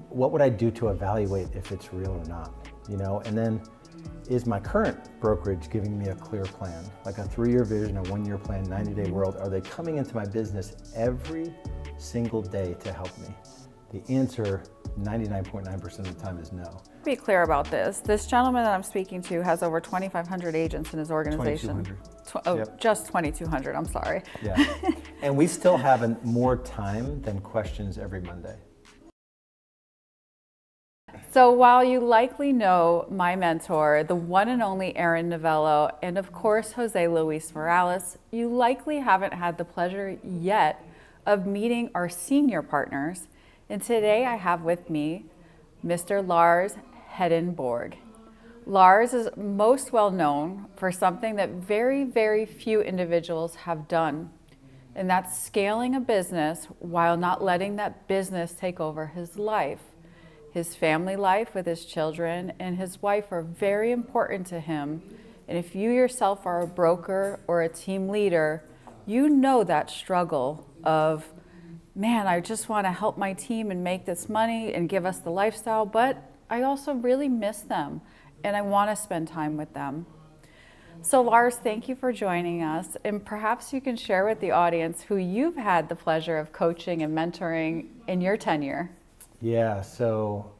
what would I do to evaluate if it's real or not? And then is my current brokerage giving me a clear plan, like a 3-year vision, a 1-year plan, 90-day world? Are they coming into my business every single day to help me? The answer 99.9% of the time is no. Be clear about this. This gentleman that I'm speaking to has over 2,500 agents in his organization. 2,200. Yep. Just 2,200, I'm sorry. Yeah, and we still have more time than questions every Monday. So while you likely know my mentor, the one and only Aaron Novello, and of course Jose Luis Morales, you likely haven't had the pleasure yet of meeting our senior partners. And today I have with me Mr. Lars Hedenborg. Lars is most well known for something that very, very few individuals have done, and that's scaling a business while not letting that business take over his life. His family life with his children and his wife are very important to him. And if you yourself are a broker or a team leader, you know that struggle of, man, I just want to help my team and make this money and give us the lifestyle, but I also really miss them and I want to spend time with them. So Lars, thank you for joining us. And perhaps you can share with the audience who you've had the pleasure of coaching and mentoring in your tenure. Yeah, so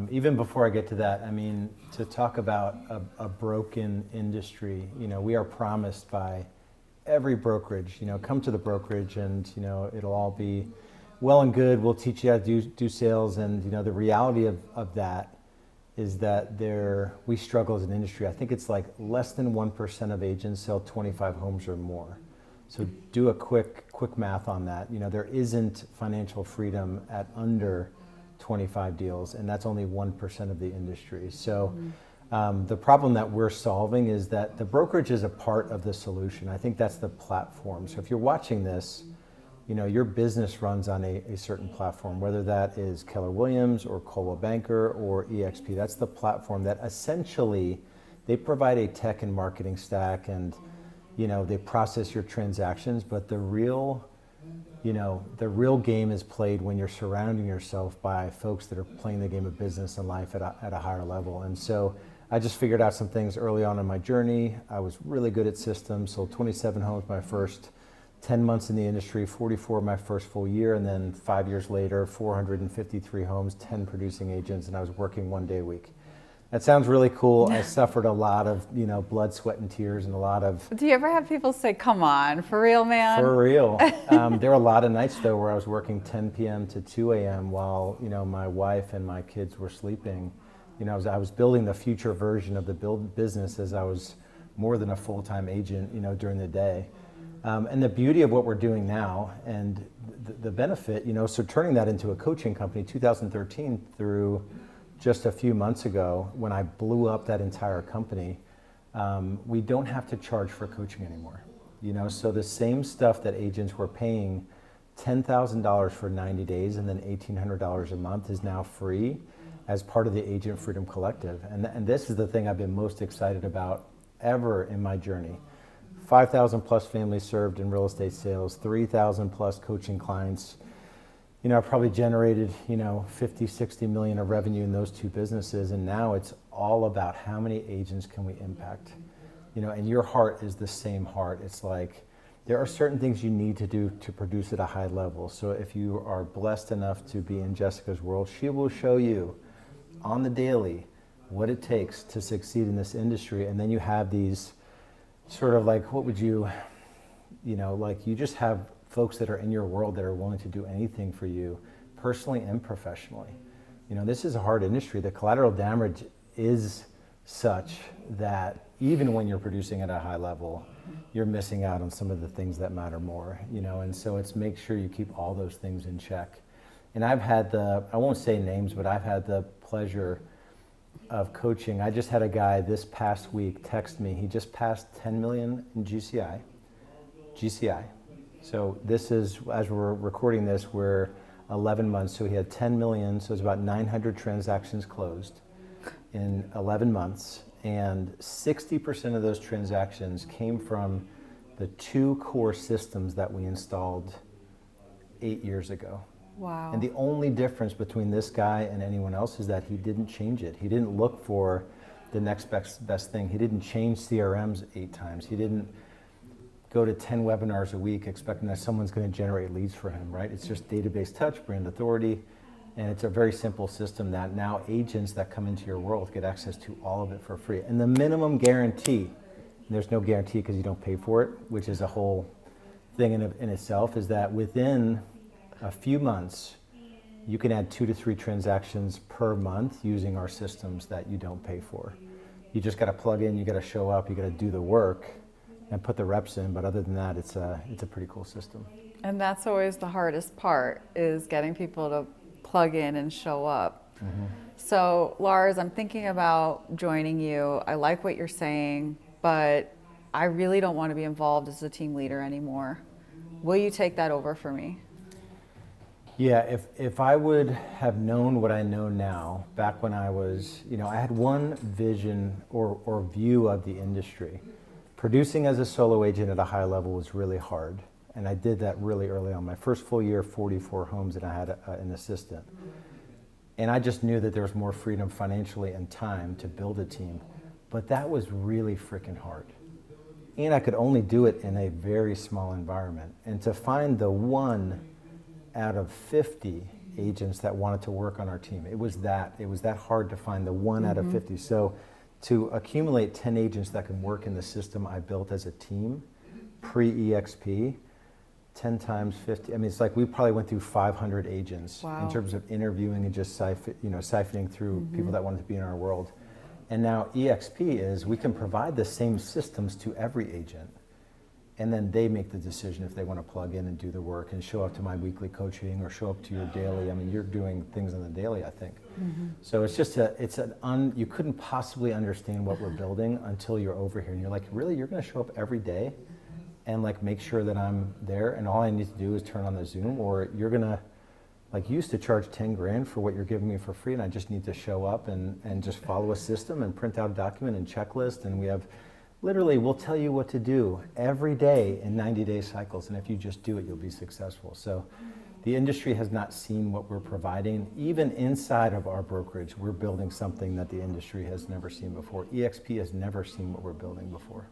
even before I get to that, I mean, to talk about a broken industry, we are promised by every brokerage, come to the brokerage and, it'll all be well and good. We'll teach you how to do sales. And, the reality of that is that we struggle as an industry. I think it's like less than 1% of agents sell 25 homes or more. So do a quick math on that. There isn't financial freedom at under 25 deals, and that's only 1% of the industry. So the problem that we're solving is that the brokerage is a part of the solution. I think that's the platform. So if you're watching this, your business runs on a certain platform, whether that is Keller Williams or Coldwell Banker or EXP. That's the platform that essentially they provide a tech and marketing stack, and they process your transactions, but the real game is played when you're surrounding yourself by folks that are playing the game of business and life at a higher level. And so I just figured out some things early on in my journey. I was really good at systems, sold 27 homes my first 10 months in the industry, 44 my first full year, and then 5 years later, 453 homes, 10 producing agents, and I was working 1 day a week. That sounds really cool. I suffered a lot of, blood, sweat, and tears, and a lot of... Do you ever have people say, come on, for real, man? For real. There were a lot of nights, though, where I was working 10 p.m. to 2 a.m. while, my wife and my kids were sleeping. I was building the future version of the business as I was more than a full-time agent, during the day. And the beauty of what we're doing now and the benefit, so turning that into a coaching company, 2013 through just a few months ago, when I blew up that entire company, we don't have to charge for coaching anymore. So the same stuff that agents were paying $10,000 for 90 days and then $1,800 a month is now free as part of the Agent Freedom Collective. And this is the thing I've been most excited about ever in my journey. 5,000 plus families served in real estate sales, 3,000 plus coaching clients. I probably generated, 50, 60 million of revenue in those two businesses. And now it's all about how many agents can we impact, and your heart is the same heart. It's like, there are certain things you need to do to produce at a high level. So if you are blessed enough to be in Jessica's world, she will show you on the daily what it takes to succeed in this industry. And then you have these sort of like, what would you just have folks that are in your world that are willing to do anything for you personally and professionally. This is a hard industry. The collateral damage is such that even when you're producing at a high level, you're missing out on some of the things that matter more, and so it's make sure you keep all those things in check. And I've had I won't say names, but I've had the pleasure of coaching. I just had a guy this past week text me. He just passed 10 million in GCI. So this is, as we're recording this, we're 11 months. So he had 10 million. So it's about 900 transactions closed in 11 months. And 60% of those transactions came from the two core systems that we installed 8 years ago. Wow. And the only difference between this guy and anyone else is that he didn't change it. He didn't look for the next best thing. He didn't change CRMs 8 times. He didn't go to 10 webinars a week expecting that someone's going to generate leads for him, right? It's just database touch, brand authority, and it's a very simple system that now agents that come into your world get access to all of it for free. And the minimum guarantee, and there's no guarantee because you don't pay for it, which is a whole thing in itself, is that within a few months, you can add 2 to 3 transactions per month using our systems that you don't pay for. You just got to plug in, you got to show up, you got to do the work and put the reps in, but other than that, it's a pretty cool system. And that's always the hardest part, is getting people to plug in and show up. Mm-hmm. So Lars, I'm thinking about joining you. I like what you're saying, but I really don't want to be involved as a team leader anymore. Will you take that over for me? Yeah, if I would have known what I know now, back when I was, I had one vision or view of the industry. Producing as a solo agent at a high level was really hard, and I did that really early on. My first full year, 44 homes, and I had an assistant. And I just knew that there was more freedom financially and time to build a team, but that was really freaking hard. And I could only do it in a very small environment. And to find the one out of 50 agents that wanted to work on our team, it was that hard to find the one out of 50. So to accumulate 10 agents that can work in the system I built as a team, pre-EXP, 10 times 50, it's like we probably went through 500 agents. Wow. In terms of interviewing and just siphoning through people that wanted to be in our world. And now EXP is, we can provide the same systems to every agent, and then they make the decision if they want to plug in and do the work and show up to my weekly coaching or show up to your daily. You're doing things on the daily, I think. So it's just you couldn't possibly understand what we're building until you're over here and you're like, really, you're going to show up every day and like make sure that I'm there, and all I need to do is turn on the Zoom, or you're going to, like, you used to charge 10 grand for what you're giving me for free, and I just need to show up and just follow a system and print out a document and checklist, and we have, literally, we'll tell you what to do every day in 90-day cycles, and if you just do it, you'll be successful. So the industry has not seen what we're providing. Even inside of our brokerage, we're building something that the industry has never seen before. EXP has never seen what we're building before.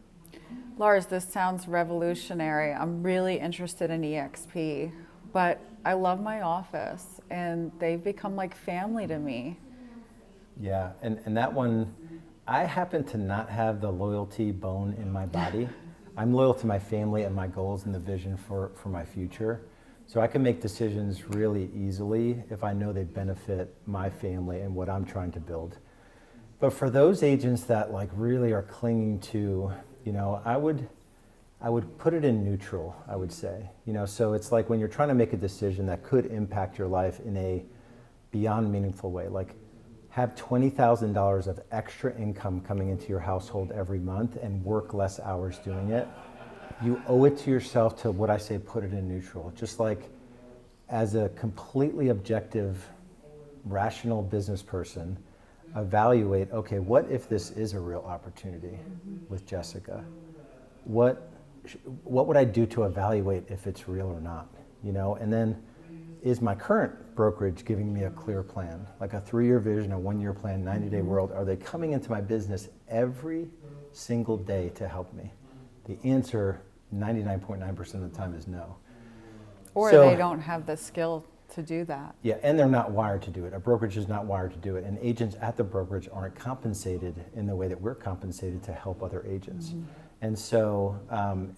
Lars, this sounds revolutionary. I'm really interested in EXP, but I love my office, and they've become like family to me. Yeah, and that one, I happen to not have the loyalty bone in my body. I'm loyal to my family and my goals and the vision for my future. So I can make decisions really easily if I know they benefit my family and what I'm trying to build. But for those agents that like really are clinging to, I would put it in neutral, I would say. So it's like when you're trying to make a decision that could impact your life in a beyond meaningful way, like have $20,000 of extra income coming into your household every month and work less hours doing it, you owe it to yourself to, what I say, put it in neutral. Just like as a completely objective, rational business person, evaluate, okay, what if this is a real opportunity with Jessica? What would I do to evaluate if it's real or not? And then, is my current brokerage giving me a clear plan, like a 3-year vision, a 1-year plan, 90-day world? Are they coming into my business every single day to help me? The answer 99.9% of the time is no. Or they don't have the skill to do that. Yeah, and they're not wired to do it. A brokerage is not wired to do it, and agents at the brokerage aren't compensated in the way that we're compensated to help other agents. And so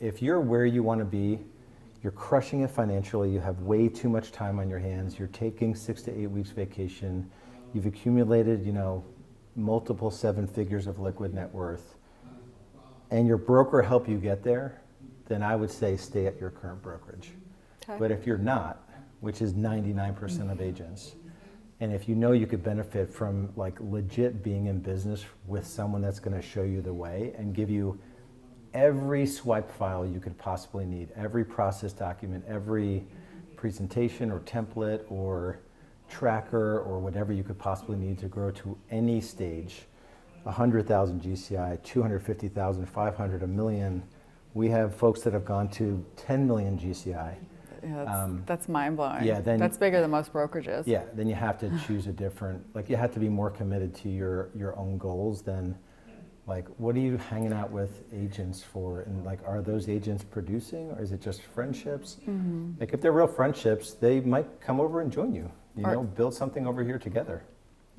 if you're where you want to be, you're crushing it financially, you have way too much time on your hands, you're taking 6 to 8 weeks vacation, you've accumulated, multiple 7 figures of liquid net worth, and your broker helped you get there, then I would say stay at your current brokerage. Okay. But if you're not, which is 99% of agents, and if you could benefit from like legit being in business with someone that's going to show you the way and give you every swipe file you could possibly need, every process document, every presentation or template or tracker or whatever you could possibly need to grow to any stage, 100,000 GCI, 250,000, 500, a million. We have folks that have gone to 10 million GCI. That's mind-blowing. Yeah, then that's bigger than most brokerages. Yeah, then you have to choose a different, like you have to be more committed to your own goals than like, what are you hanging out with agents for? And like, are those agents producing or is it just friendships? Like if they're real friendships, they might come over and join you, build something over here together.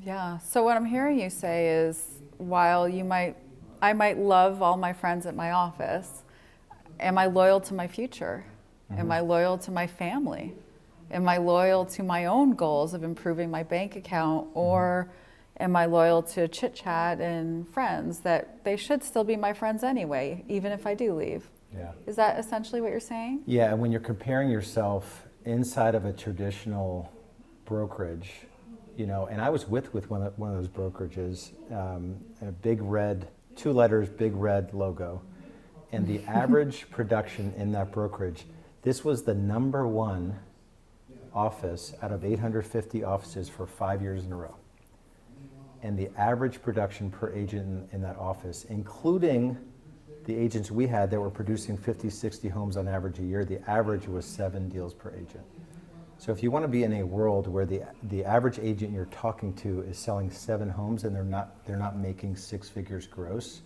Yeah, so what I'm hearing you say is while I might love all my friends at my office, am I loyal to my future? Am I loyal to my family? Am I loyal to my own goals of improving my bank account? Or am I loyal to chit chat and friends that they should still be my friends anyway, even if I do leave? Yeah. Is that essentially what you're saying? Yeah, and when you're comparing yourself inside of a traditional brokerage, and I was with one of those brokerages, a big red, 2 letters, big red logo. And the average production in that brokerage, this was the number 1 office out of 850 offices for 5 years in a row. And the average production per agent in that office, including the agents we had that were producing 50, 60 homes on average a year, the average was 7 deals per agent. So if you want to be in a world where the average agent you're talking to is selling 7 homes and they're not making 6 figures gross,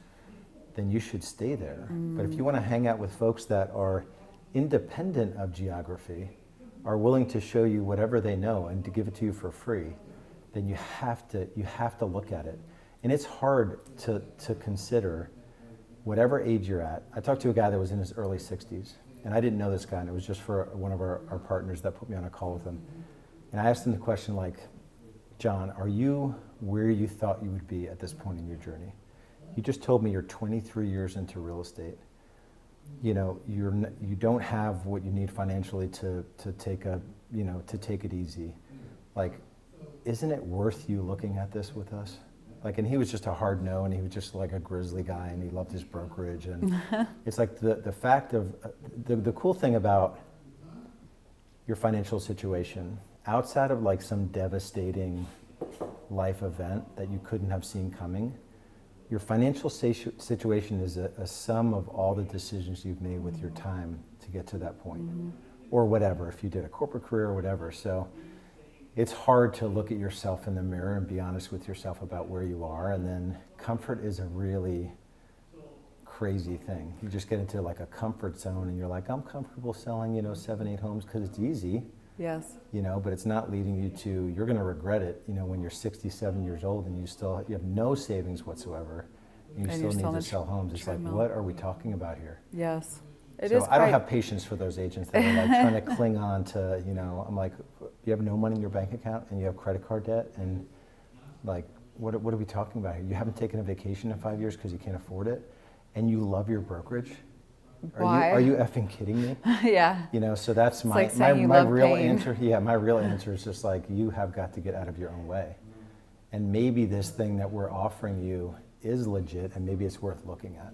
then you should stay there. But if you want to hang out with folks that are independent of geography, are willing to show you whatever they know and to give it to you for free, then you have to look at it. And it's hard to consider whatever age you're at. I talked to a guy that was in his early 60s, and I didn't know this guy, and it was just for one of our partners that put me on a call with him. And I asked him the question like, John, are you where you thought you would be at this point in your journey? You just told me you're 23 years into real estate. You don't have what you need financially to take it easy. Like, isn't it worth you looking at this with us? Like, and he was just a hard no, and he was just like a grizzly guy, and he loved his brokerage. And it's like the fact of, the cool thing about your financial situation, outside of like some devastating life event that you couldn't have seen coming, your financial situation is a sum of all the decisions you've made with your time to get to that point, or whatever, if you did a corporate career or whatever. So it's hard to look at yourself in the mirror and be honest with yourself about where you are. And then comfort is a really crazy thing. You just get into like a comfort zone and you're like, I'm comfortable selling, 7, 8 homes because it's easy. Yes. But it's not leading you to, you're going to regret it, when you're 67 years old and you have no savings whatsoever and you still need to sell homes. It's like, what are we talking about here? Yes. I don't have patience for those agents that are like trying to cling on to, I'm like, you have no money in your bank account and you have credit card debt, and like, what are we talking about here? You haven't taken a vacation in 5 years because you can't afford it, and you love your brokerage? Why? Are you effing kidding me? Yeah. So that's my real answer. Yeah, my real answer is just like, you have got to get out of your own way. And maybe this thing that we're offering you is legit, and maybe it's worth looking at.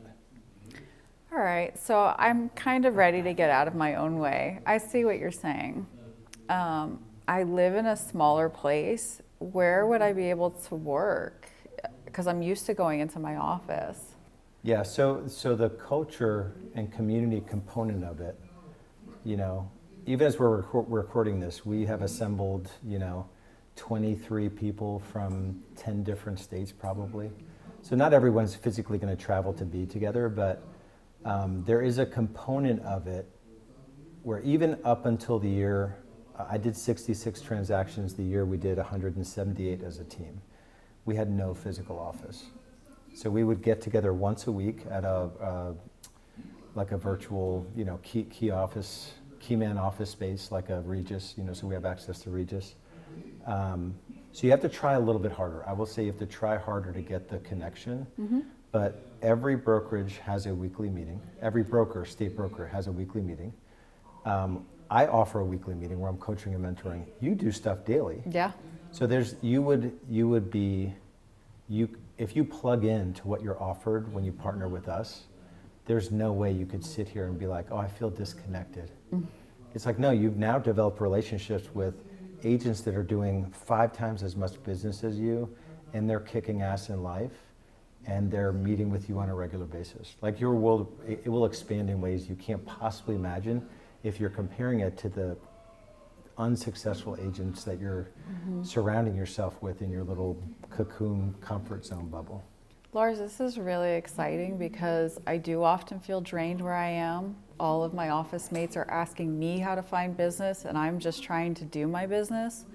All right, so I'm kind of ready to get out of my own way. I see what you're saying. I live in a smaller place. Where would I be able to work? Because I'm used to going into my office. Yeah, so the culture and community component of it, even as we're recording this, we have assembled, 23 people from 10 different states probably. So not everyone's physically going to travel to be together, but there is a component of it where even up until the year, I did 66 transactions the year we did 178 as a team. We had no physical office. So we would get together once a week at a virtual, key man office space, like a Regis, so we have access to Regis. So you have to try a little bit harder. I will say you have to try harder to get the connection. But every brokerage has a weekly meeting. Every broker, state broker, has a weekly meeting. I offer a weekly meeting where I'm coaching and mentoring. You do stuff daily. Yeah. So if you plug in to what you're offered when you partner with us, there's no way you could sit here and be like, oh, I feel disconnected. It's like, no, you've now developed relationships with agents that are doing 5 times as much business as you, and they're kicking ass in life, and they're meeting with you on a regular basis. Like, your world, it will expand in ways you can't possibly imagine if you're comparing it to the unsuccessful agents that you're surrounding yourself with in your little cocoon comfort zone bubble. Lars, this is really exciting because I do often feel drained where I am. All of my office mates are asking me how to find business, and I'm just trying to do my business.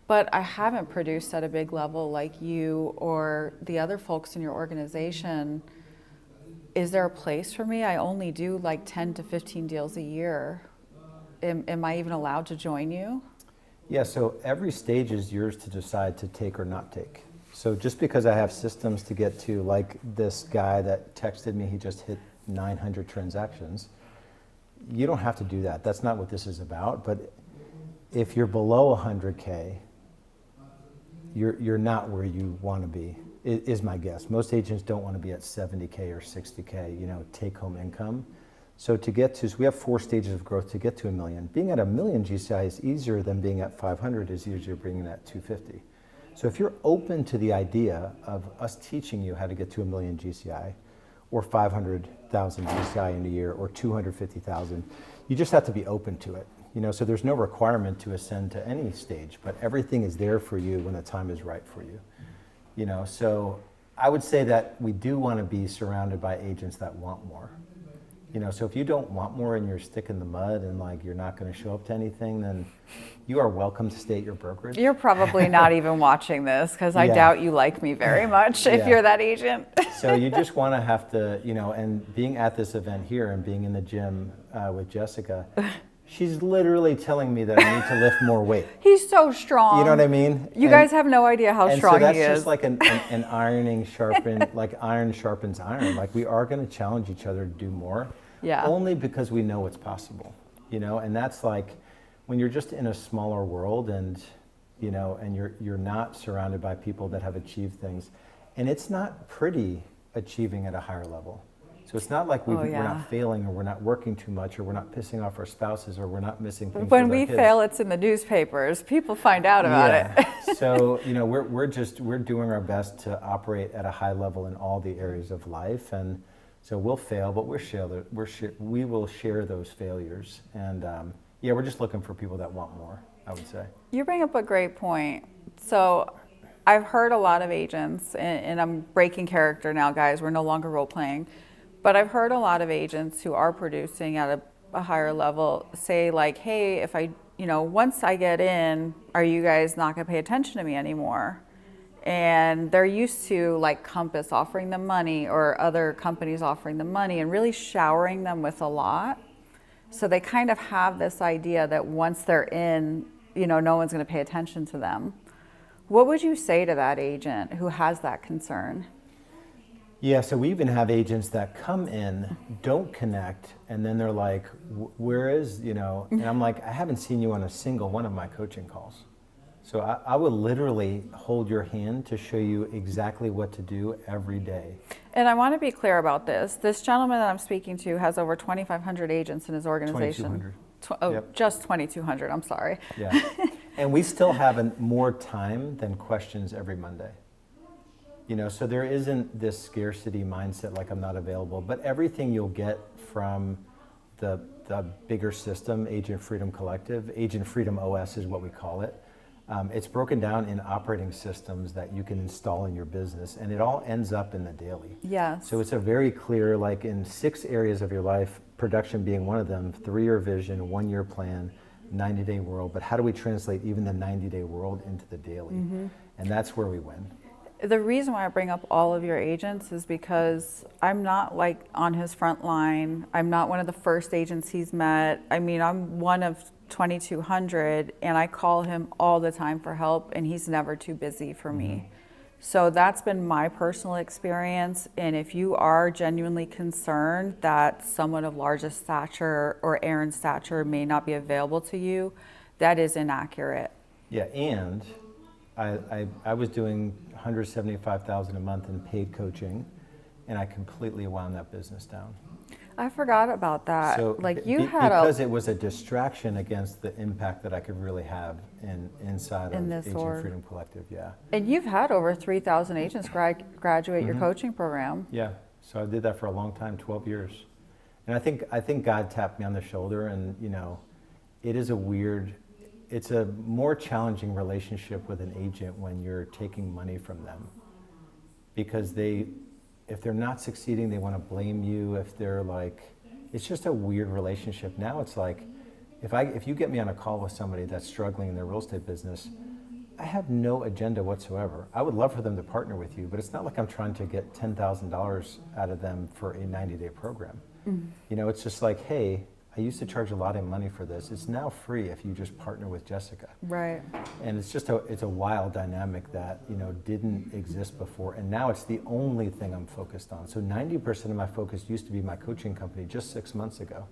But I haven't produced at a big level like you or the other folks in your organization. Is there a place for me? I only do like 10 to 15 deals a year. Am I even allowed to join you? Yeah, so every stage is yours to decide to take or not take. So just because I have systems to get to, like this guy that texted me, he just hit 900 transactions, you don't have to do that. That's not what this is about. But if you're below 100K, you're not where you want to be, is my guess. Most agents don't want to be at 70K or 60K, take home income. So so we have 4 stages of growth to get to $1 million. Being at $1 million GCI is easier than being at 500 is easier bringing at 250. So if you're open to the idea of us teaching you how to get to $1 million GCI, or 500,000 GCI in a year, or 250,000, you just have to be open to it. So there's no requirement to ascend to any stage, but everything is there for you when the time is right for you. So I would say that we do want to be surrounded by agents that want more. So if you don't want more and you're stuck in the mud and like you're not going to show up to anything, then you are welcome to stay at your brokerage. You're probably not even watching this because I doubt you like me very much if you're that agent. So you just want to have to, and being at this event here and being in the gym with Jessica, she's literally telling me that I need to lift more weight. He's so strong. You know what I mean? You guys have no idea how strong he is. So that's just like an ironing sharpen, like iron sharpens iron. Like we are going to challenge each other to do more. Yeah. Only because we know it's possible, and that's like when you're just in a smaller world and, and you're not surrounded by people that have achieved things, and it's not pretty achieving at a higher level. So it's not like we're not failing or we're not working too much or we're not pissing off our spouses or we're not missing things. When we fail, it's in the newspapers. People find out about it. So, we're doing our best to operate at a high level in all the areas of life. And so we'll fail, but we will share those failures. And we're just looking for people that want more, I would say. You bring up a great point. So I've heard a lot of agents, and I'm breaking character now, guys. We're no longer role playing. But I've heard a lot of agents who are producing at a higher level say like, hey, if once I get in, are you guys not going to pay attention to me anymore? And they're used to like Compass offering them money or other companies offering them money and really showering them with a lot. So they kind of have this idea that once they're in, no one's going to pay attention to them. What would you say to that agent who has that concern? Yeah, so we even have agents that come in, don't connect, and then they're like, where is, and I'm like, I haven't seen you on a single one of my coaching calls. So I will literally hold your hand to show you exactly what to do every day. And I want to be clear about this. This gentleman that I'm speaking to has over 2,500 agents in his organization. 2,200. Yep. Just 2,200, I'm sorry. Yeah, and we still have more time than questions every Monday. So there isn't this scarcity mindset like I'm not available, but everything you'll get from the bigger system, Agent Freedom Collective, Agent Freedom OS is what we call it. It's broken down in operating systems that you can install in your business, and it all ends up in the daily. Yes. So it's a very clear, like in 6 areas of your life, production being one of them, 3-year vision, 1-year plan, 90-day world, but how do we translate even the 90-day world into the daily? Mm-hmm. And that's where we win. The reason why I bring up all of your agents is because I'm not like on his front line. I'm not one of the first agents he's met. I mean, I'm one of 2,200 and I call him all the time for help and he's never too busy for me. So that's been my personal experience. And if you are genuinely concerned that someone of Lars' stature or Aaron's stature may not be available to you, that is inaccurate. Yeah, and I was doing $175,000 a month in paid coaching, and I completely wound that business down. I forgot about that. So because it was a distraction against the impact that I could really have inside of Agent Freedom Collective. Yeah. And you've had over 3,000 agents graduate your coaching program. Yeah. So I did that for a long time, 12 years. And I think God tapped me on the shoulder, and you know, it's a more challenging relationship with an agent when you're taking money from them, because if they're not succeeding, they want to blame you. If they're like, it's just a weird relationship. Now it's like, if you get me on a call with somebody that's struggling in their real estate business, I have no agenda whatsoever. I would love for them to partner with you, but it's not like I'm trying to get $10,000 out of them for a 90-day program. You know, it's just like, hey, I used to charge a lot of money for this. It's now free if you just partner with Jessica. Right. And it's a wild dynamic that, you know, didn't exist before. And now it's the only thing I'm focused on. So 90% of my focus used to be my coaching company just 6 months ago.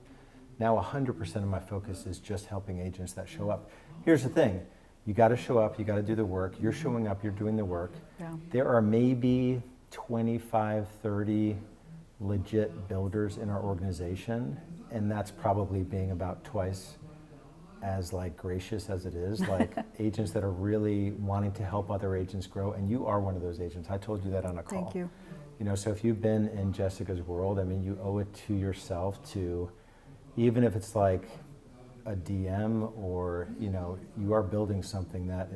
Now 100% of my focus is just helping agents that show up. Here's the thing. You got to show up. You got to do the work. You're showing up. You're doing the work. Yeah. There are maybe 25, 30 legit builders in our organization, and that's probably being about twice as like gracious as it is, like agents that are really wanting to help other agents grow. And you are one of those agents. I told you that on a call. Thank you. You know, so if you've been in Jessica's world, I mean, you owe it to yourself to, even if it's like a DM, or you know, you are building something that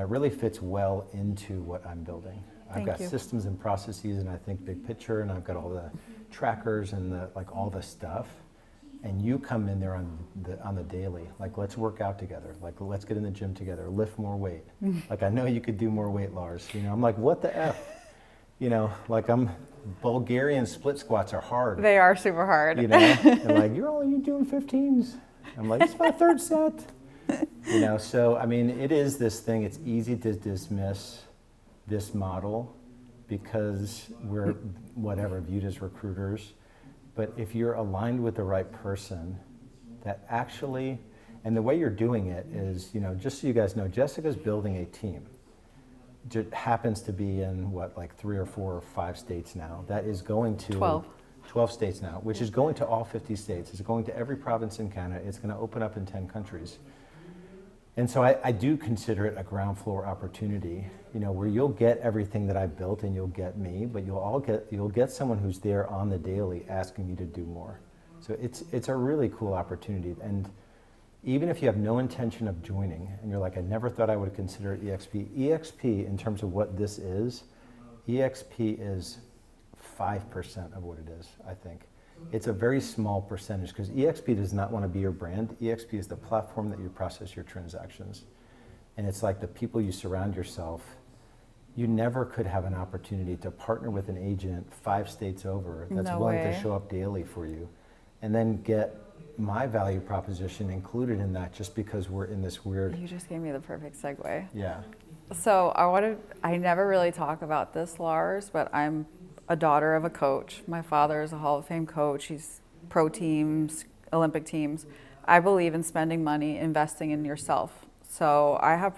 really fits well into what I'm building. I've got systems and processes, and I think big picture, and I've got all the trackers and all the stuff. And you come in there on the daily, like, let's work out together, like let's get in the gym together, lift more weight. Like, I know you could do more weight, Lars. You know, I'm like, what the F? You know, like, Bulgarian split squats are hard. They are super hard. You know, and like, you're doing 15s. I'm like, it's my third set. You know, so I mean, it is this thing. It's easy to dismiss this model because we're viewed as recruiters. But if you're aligned with the right person, that actually, and the way you're doing it is, you know, just so you guys know, Jessica's building a team. It happens to be in 3 or 4 or 5 states now. That is going to 12 states now, which is going to all 50 states. It's going to every province in Canada. It's going to open up in 10 countries. And so I do consider it a ground floor opportunity, you know, where you'll get everything that I built and you'll get me, but you'll get someone who's there on the daily asking you to do more. So it's a really cool opportunity. And even if you have no intention of joining and you're like, I never thought I would consider EXP in terms of what this is, EXP is 5% of what it is, I think. It's a very small percentage because EXP does not want to be your brand. EXP is the platform that you process your transactions. And it's like the people you surround yourself. You never could have an opportunity to partner with an agent 5 states over that's willing to show up daily for you, and then get my value proposition included in that just because we're in this weird... You just gave me the perfect segue. Yeah. So I never really talk about this, Lars, but I'm a daughter of a coach. My father is a Hall of Fame coach. He's pro teams, Olympic teams. I believe in spending money, investing in yourself. So I have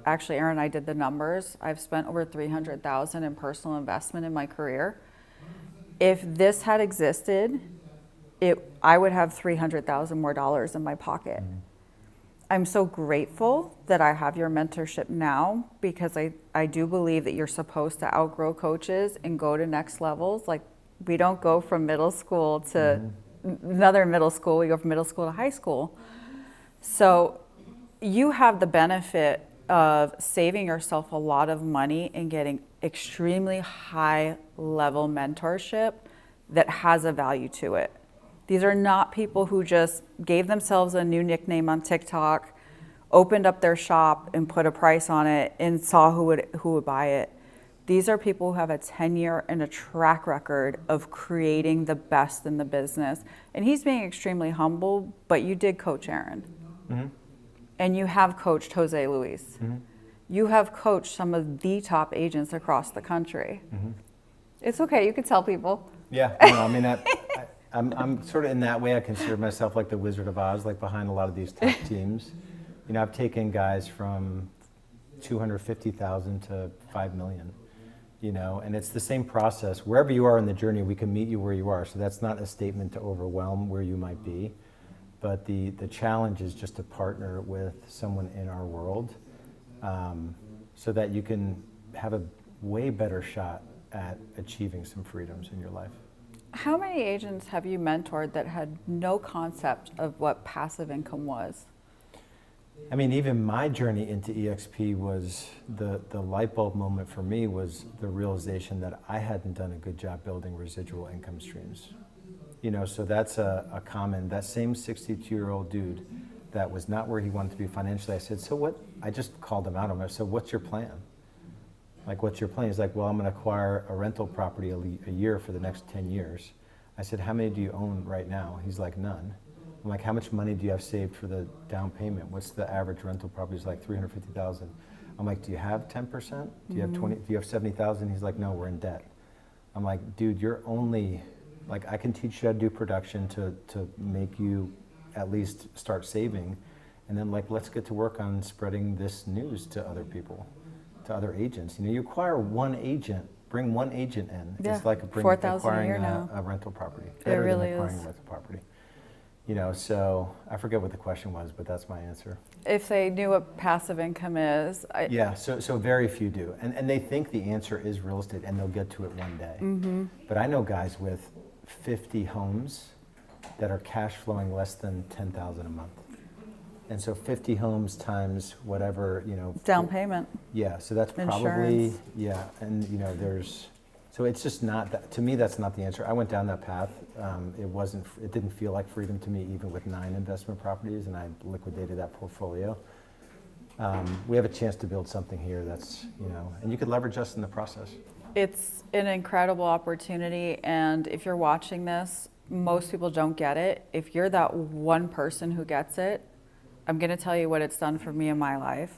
actually, Aaron and I did the numbers. I've spent over $300,000 in personal investment in my career. If this had existed, I would have $300,000 more dollars in my pocket. Mm-hmm. I'm so grateful that I have your mentorship now, because I do believe that you're supposed to outgrow coaches and go to next levels. Like, we don't go from middle school to another middle school, we go from middle school to high school. So you have the benefit of saving yourself a lot of money and getting extremely high level mentorship that has a value to it. These are not people who just gave themselves a new nickname on TikTok, opened up their shop and put a price on it and saw who would buy it. These are people who have a tenure and a track record of creating the best in the business. And he's being extremely humble, but you did coach Aaron. Mm-hmm. And you have coached Jose Luis. Mm-hmm. You have coached some of the top agents across the country. Mm-hmm. It's okay, you can tell people. Yeah, no, I mean, I'm sort of in that way. I consider myself like the Wizard of Oz, like behind a lot of these top teams. You know, I've taken guys from 250,000 to 5 million, you know, and it's the same process. Wherever you are in the journey, we can meet you where you are. So that's not a statement to overwhelm where you might be. But the challenge is just to partner with someone in our world so that you can have a way better shot at achieving some freedoms in your life. How many agents have you mentored that had no concept of what passive income was? I mean, even my journey into EXP was the light bulb moment for me was the realization that I hadn't done a good job building residual income streams. You know, so that's a common, that same 62-year-old dude that was not where he wanted to be financially. I said, so what, I just called him out on it. I said, what's your plan? Like, what's your plan? He's like, well, I'm going to acquire a rental property a year for the next 10 years. I said, how many do you own right now? He's like, none. I'm like, how much money do you have saved for the down payment? What's the average rental property? He's like, 350,000. I'm like, do you have 10%? Do you have 20? Do you have 70,000? He's like, no, we're in debt. I'm like, dude, you're only, like, I can teach you how to do production to make you at least start saving. And then, like, let's get to work on spreading this news to other people, to other agents. You know, you acquire one agent, bring one agent in. Yeah, It's like acquiring a rental property. Better it really than acquiring is. a rental property. You know, so I forget what the question was, but that's my answer. If they knew what passive income is, Yeah, so very few do. And they think the answer is real estate and they'll get to it one day. But I know guys with 50 homes that are cash flowing less than $10,000 a month. And so 50 homes times whatever, you know. down payment. Yeah, so that's probably, Insurance. yeah, and you know, so it's just not that, to me, that's not the answer. I went down that path. It didn't feel like freedom to me, even with 9 investment properties, and I liquidated that portfolio. We have a chance to build something here that's, you know, and you could leverage us in the process. It's an incredible opportunity, and if you're watching this, most people don't get it. If you're that one person who gets it, I'm gonna tell you what it's done for me in my life.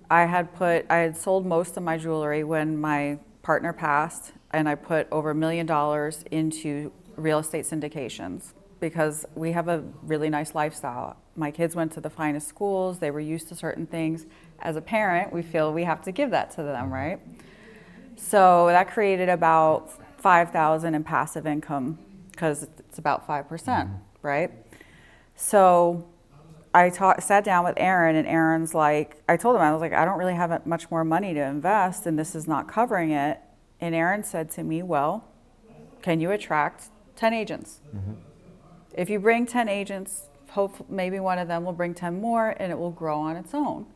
I had sold most of my jewelry when my partner passed, and I put over $1 million into real estate syndications because we have a really nice lifestyle. My kids went to the finest schools, they were used to certain things. As a parent, we feel we have to give that to them, right? So that created about $5,000 in passive income because it's about 5%, right? So I sat down with Aaron, and Aaron's like, I told him, I was like, I don't really have much more money to invest, and this is not covering it. And Aaron said to me, well, can you attract 10 agents? If you bring 10 agents, maybe one of them will bring 10 more, and it will grow on its own.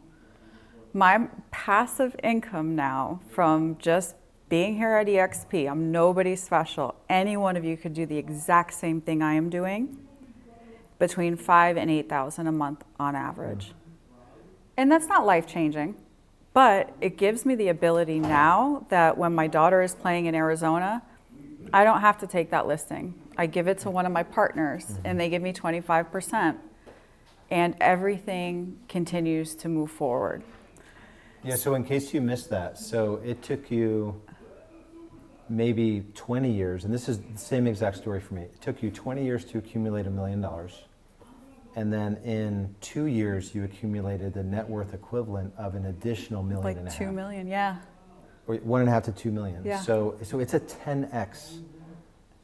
My passive income now from just being here at EXP, I'm nobody special. Any one of you could do the exact same thing I am doing, between $5,000 and $8,000 a month on average. And that's not life-changing, but it gives me the ability now that when my daughter is playing in Arizona, I don't have to take that listing. I give it to one of my partners and they give me 25%, and everything continues to move forward. Yeah, so in case you missed that, so it took you maybe 20 years, and this is the same exact story for me. It took you 20 years to accumulate $1 million. And then in 2 years, you accumulated the net worth equivalent of an additional $1.5 million. Like $2 million, yeah. Or 1.5 to 2 million. Yeah. So it's a 10x.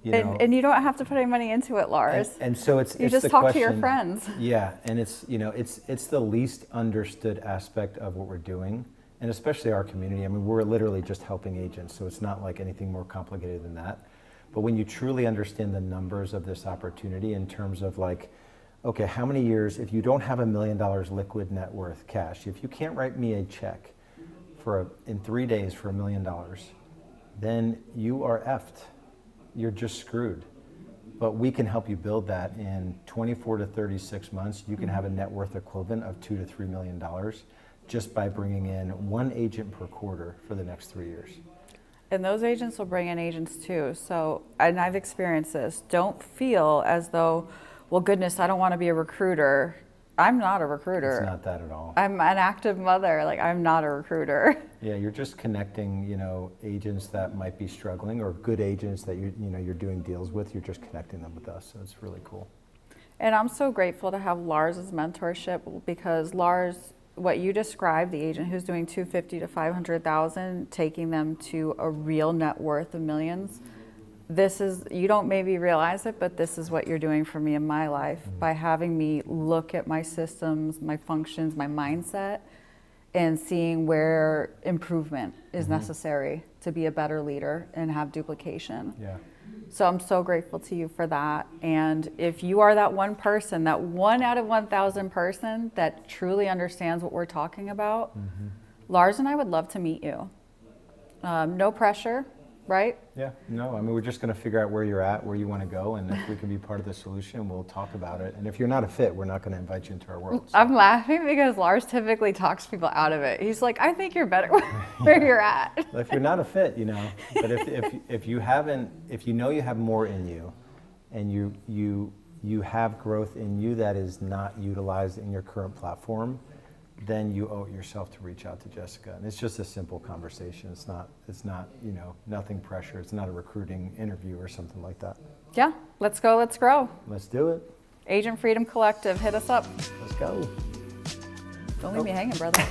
You know, And you don't have to put any money into it, Lars. and so you just the talk question, to your friends. Yeah, and it's, you know, it's the least understood aspect of what we're doing, and especially our community. I mean, we're literally just helping agents, so it's not like anything more complicated than that. But when you truly understand the numbers of this opportunity in terms of like, okay, how many years, if you don't have $1 million liquid net worth cash, if you can't write me a check in 3 days for $1 million, then you are effed. You're just screwed. But we can help you build that in 24 to 36 months. You can have a net worth equivalent of $2 to $3 million just by bringing in one agent per quarter for the next 3 years. And those agents will bring in agents too. So, and I've experienced this. Don't feel as though, well, goodness, I don't want to be a recruiter. I'm not a recruiter. It's not that at all. I'm an active mother. Like, I'm not a recruiter. Yeah, you're just connecting, you know, agents that might be struggling, or good agents that you're doing deals with. You're just connecting them with us, so it's really cool. And I'm so grateful to have Lars's mentorship, because Lars, what you described, the agent who's doing $250,000 to $500,000, taking them to a real net worth of millions. This is, you don't maybe realize it, but this is what you're doing for me in my life by having me look at my systems, my functions, my mindset, and seeing where improvement is necessary to be a better leader and have duplication. Yeah. So I'm so grateful to you for that. And if you are that one person, that 1 out of 1,000 person that truly understands what we're talking about, Lars and I would love to meet you. No pressure, right? Yeah, no, I mean, we're just going to figure out where you're at, where you want to go, and if we can be part of the solution, we'll talk about it. And if you're not a fit, we're not going to invite you into our world. So. I'm laughing because Lars typically talks people out of it. He's like, I think you're better where you're at. Well, if you're not a fit, but if you haven't, if you know you have more in you, and you have growth in you that is not utilized in your current platform, then you owe it yourself to reach out to Jessica. And it's just a simple conversation. It's not, nothing pressure. It's not a recruiting interview or something like that. Yeah, let's go, let's grow. Let's do it. Agent Freedom Collective, hit us up. Let's go. Don't leave me hanging, brother.